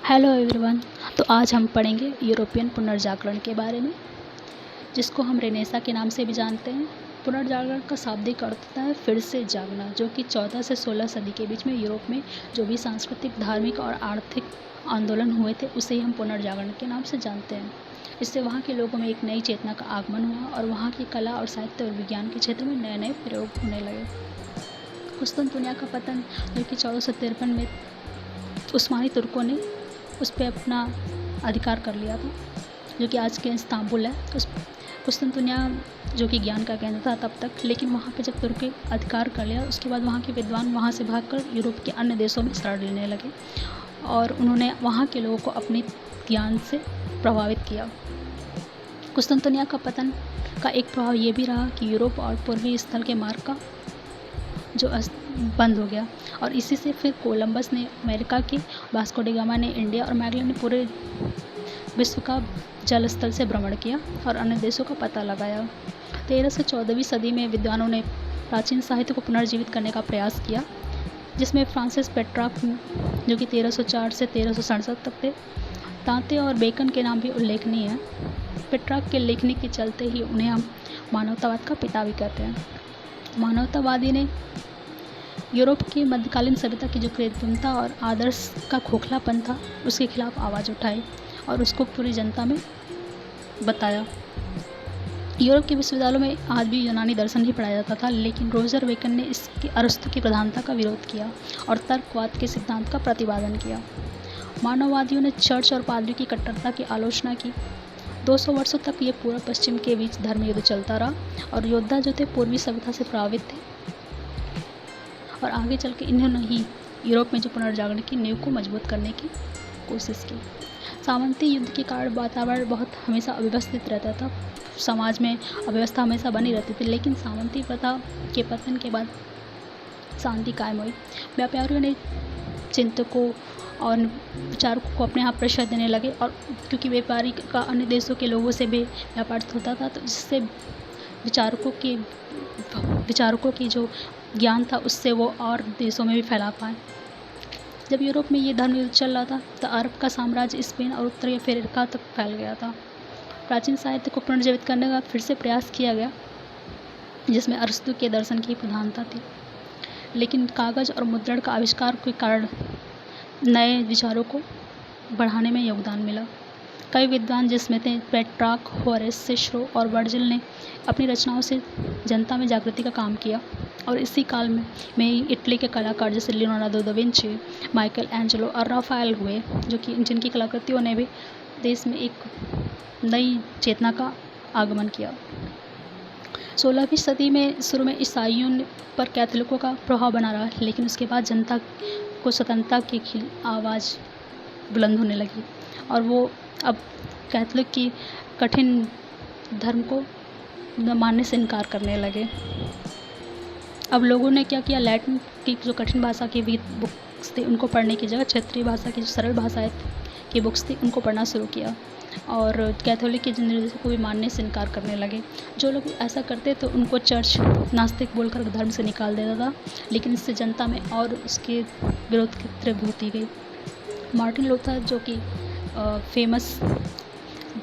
Hello everyone. तो आज हम पढ़ेंगे यूरोपियन पुनर्जागरण के बारे में, जिसको हम रेनेसा के नाम से भी जानते हैं। पुनर्जागरण का शाब्दिक अर्थ होता है फिर से जागना, जो कि 14 से 16 सदी के बीच में यूरोप में जो भी सांस्कृतिक, धार्मिक और आर्थिक आंदोलन हुए थे, उसे ही हम पुनर्जागरण के नाम से जानते हैं। इससे वहाँ के लोगों में एक नई चेतना का आगमन हुआ और वहाँ की कला और साहित्य और विज्ञान के क्षेत्र में नए नए प्रयोग होने लगे। कुस्तुनतुनिया का पतन, जो कि 1453 में उस्मानी तुर्कों ने उस पर अपना अधिकार कर लिया था, जो कि आज के इस्तांबुल है। उस कुस्तुनतुनिया जो कि ज्ञान का केंद्र था तब तक, लेकिन वहाँ पे जब तुर्की अधिकार कर लिया, उसके बाद वहाँ के विद्वान वहाँ से भागकर यूरोप के अन्य देशों में शरण लेने लगे और उन्होंने वहाँ के लोगों को अपने ज्ञान से प्रभावित किया। कुस्तुनतुनिया का पतन का एक प्रभाव ये भी रहा कि यूरोप और पूर्वी स्थल के मार्ग का जो बंद हो गया, और इसी से फिर कोलंबस ने अमेरिका की, वास्को डी गामा ने इंडिया और मैगलन ने पूरे विश्व का जल स्थल से भ्रमण किया और अन्य देशों का पता लगाया। 13 से 14वीं सदी में विद्वानों ने प्राचीन साहित्य को पुनर्जीवित करने का प्रयास किया, जिसमें फ्रांसिस पेट्रार्क, जो कि 1304 से 1367 तक थे। दांते और बेकन के नाम भी उल्लेखनीय हैं। पेट्रार्क के लेखनी के चलते ही उन्हें हम मानवतावाद का पिता भी कहते हैं। मानवतावादी ने यूरोप की मध्यकालीन सभ्यता की जो कृत्रिमता और आदर्श का खोखलापन था, उसके खिलाफ आवाज़ उठाई और उसको पूरी जनता में बताया। यूरोप के विश्वविद्यालयों में आज भी यूनानी दर्शन ही पढ़ाया जाता था, लेकिन रोजर बेकन ने इसकी अरस्तु की प्रधानता का विरोध किया और तर्कवाद के सिद्धांत का प्रतिपादन किया। मानववादियों ने चर्च और पादरी की कट्टरता की आलोचना की। 200 वर्षों तक ये पूर्व पश्चिम के बीच धर्म युद्ध चलता रहा और योद्धा जो थे पूर्वी सभ्यता से प्रभावित थे, और आगे चल के इन्होंने ही यूरोप में जो पुनर्जागरण की नींव को मजबूत करने की कोशिश की। सामंती युद्ध के कारण वातावरण बहुत हमेशा अव्यवस्थित रहता था, समाज में अव्यवस्था हमेशा बनी रहती थी, लेकिन सामंती प्रथा के पतन के बाद शांति कायम हुई। व्यापारियों ने चिंतकों और विचारकों को अपने यहाँ प्रेशर देने लगे, और क्योंकि व्यापारी का अन्य देशों के लोगों से भी व्यापार होता था, तो जिससे विचारकों की जो ज्ञान था उससे वो और देशों में भी फैला पाए। जब यूरोप में ये धर्म युद्ध चल रहा था, तो अरब का साम्राज्य स्पेन और उत्तरी अफ्रीका तक फैल गया था। प्राचीन साहित्य को पुनर्जीवित करने का फिर से प्रयास किया गया, जिसमें अरस्तु के दर्शन की प्रधानता थी, लेकिन कागज़ और मुद्रण का आविष्कार के कारण नए विचारों को बढ़ाने में योगदान मिला। कई विद्वान, जिसमें थे पेट्रार्क, होरेस, सिसरो और वर्जिल, ने अपनी रचनाओं से जनता में जागृति का काम किया, और इसी काल में इटली के कलाकार जैसे Leonardo da Vinci, Michael Angelo और राफेल हुए, जो कि जिनकी कलाकृतियों ने भी देश में एक नई चेतना का आगमन किया। 16वीं सदी में शुरू में ईसाइयों पर कैथोलिकों का प्रभाव बना रहा, लेकिन उसके बाद जनता को स्वतंत्रता की आवाज़ बुलंद होने लगी और वो अब कैथोलिक की कठिन धर्म को मानने से इनकार करने लगे। अब लोगों ने क्या किया, लैटिन की जो कठिन भाषा की बुक्स थी उनको पढ़ने की जगह क्षेत्रीय भाषा की जो सरल भाषाएं की बुक्स थी उनको पढ़ना शुरू किया, और कैथोलिक के जिन रिलीजन को भी मानने से इनकार करने लगे। जो लोग ऐसा करते तो उनको चर्च नास्तिक बोलकर धर्म से निकाल देता था, लेकिन इससे जनता में और उसके विरोध की तीव्र होती गई। मार्टिन लूथर, जो कि फेमस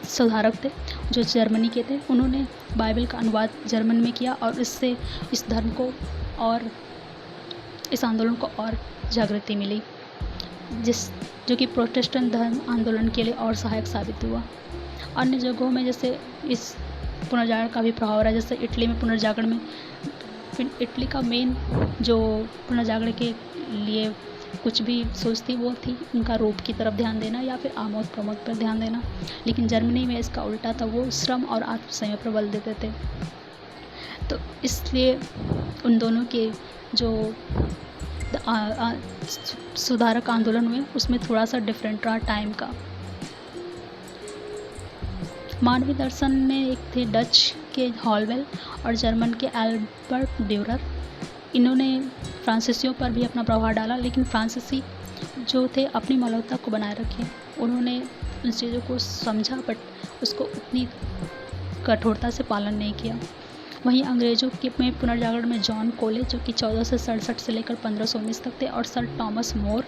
सुधारक थे, जो जर्मनी के थे, उन्होंने बाइबल का अनुवाद जर्मन में किया, और इससे इस धर्म को और इस आंदोलन को और जागृति मिली, जो कि प्रोटेस्टेंट धर्म आंदोलन के लिए और सहायक साबित हुआ। अन्य जगहों में जैसे इस पुनर्जागरण का भी प्रभाव रहा, जैसे इटली में पुनर्जागरण में इटली का मेन जो पुनर्जागरण के लिए कुछ भी सोचती वो थी उनका रूप की तरफ ध्यान देना या फिर आमोद प्रमोद पर ध्यान देना, लेकिन जर्मनी में इसका उल्टा था, वो श्रम और आत्मसंयम पर बल देते थे। तो इसलिए उन दोनों के जो सुधारक आंदोलन हुए उसमें थोड़ा सा डिफरेंट रहा टाइम का। मानवीय दर्शन में एक थे डच के हॉलवेल और जर्मन के एल्बर्ट ड्यूरर। इन्होंने फ्रांसीसियों पर भी अपना प्रभाव डाला, लेकिन फ्रांसीसी जो थे अपनी मानवता को बनाए रखे, उन्होंने उन चीज़ों को समझा बट उसको उतनी कठोरता से पालन नहीं किया। वहीं अंग्रेज़ों के में पुनर्जागरण में जॉन कोले जो कि 1467 से लेकर 1519 तक थे, और सर टॉमस मोर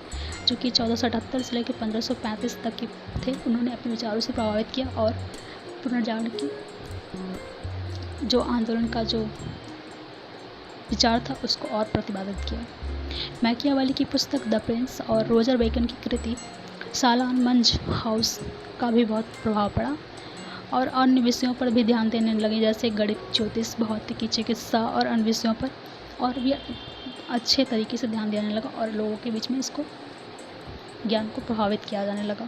जो कि 1478 से लेकर 1535 तक के थे। उन्होंने अपने विचारों से प्रभावित किया और पुनर्जागरण की जो आंदोलन का जो विचार था उसको और प्रतिपादित किया। मैकियावेली की पुस्तक द प्रिंस और रोजर बेकन की कृति सालान मंज हाउस का भी बहुत प्रभाव पड़ा, और अन्य विषयों पर भी ध्यान देने लगे, जैसे गणित, ज्योतिष, भौतिकी, चिकित्सा और अन्य विषयों पर, और भी अच्छे तरीके से ध्यान देने लगा और लोगों के बीच में इसको ज्ञान को प्रभावित किया जाने लगा।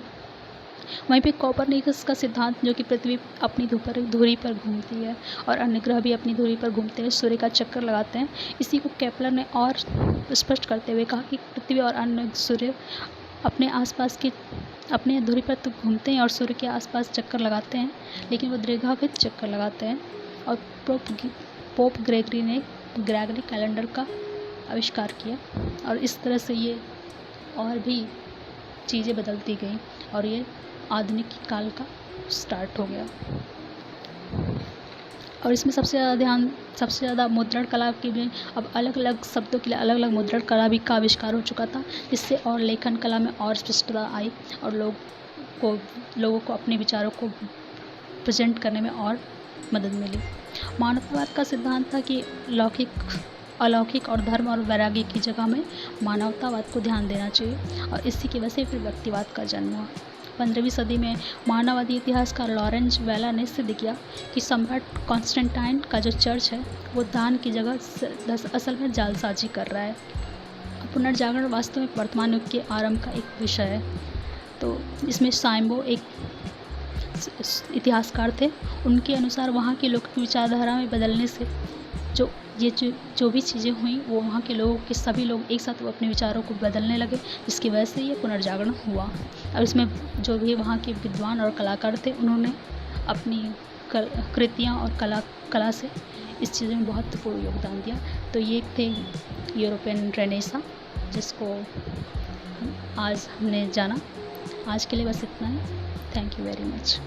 वहीं पे कोपरनिकस का सिद्धांत जो कि पृथ्वी अपनी धुरी पर घूमती है और अन्य ग्रह भी अपनी धुरी पर घूमते हैं, सूर्य का चक्कर लगाते हैं, इसी को केपलर ने और स्पष्ट करते हुए कहा कि पृथ्वी और अन्य सूर्य अपने आसपास की अपने धुरी पर तो घूमते हैं और सूर्य के आसपास चक्कर लगाते हैं, लेकिन वो दीर्घावधि चक्कर लगाते हैं। और पोप ग्रेगरी कैलेंडर का आविष्कार किया, और इस तरह से ये और भी चीज़ें बदलती गई और ये आधुनिक काल का स्टार्ट हो गया। और इसमें सबसे ज़्यादा मुद्रण कला की भी अब अलग अलग शब्दों के लिए अलग अलग मुद्रण कला भी का आविष्कार हो चुका था, जिससे और लेखन कला में और स्पष्टता आई और लोगों को अपने विचारों को प्रेजेंट करने में और मदद मिली। मानवतावाद का सिद्धांत था कि अलौकिक और धर्म और वैराग्य की जगह में मानवतावाद को ध्यान देना चाहिए, और इसी की वजह से फिर व्यक्तिवाद का जन्म हुआ। 15वीं सदी में मानववादी इतिहासकार लॉरेंस वेला ने सिद्ध किया कि सम्राट कॉन्स्टेंटाइन का जो चर्च है वो दान की जगह असल में जालसाजी कर रहा है। पुनर्जागरण वास्तव में वर्तमान युग के आरंभ का एक विषय है। तो इसमें साइम्बो एक इतिहासकार थे, उनके अनुसार वहाँ के लोगों की विचारधारा में बदलने से जो भी चीज़ें हुई वो वहाँ के लोगों के सभी लोग एक साथ वो अपने विचारों को बदलने लगे, जिसकी वजह से ये पुनर्जागरण हुआ। और इसमें जो भी वहाँ के विद्वान और कलाकार थे उन्होंने अपनी कृतियाँ और कला से इस चीज़ में बहुत महत्वपूर्ण योगदान दिया। तो ये थे यूरोपियन रेनेसा, जिसको आज हमने जाना। आज के लिए बस इतना ही। Thank you very much.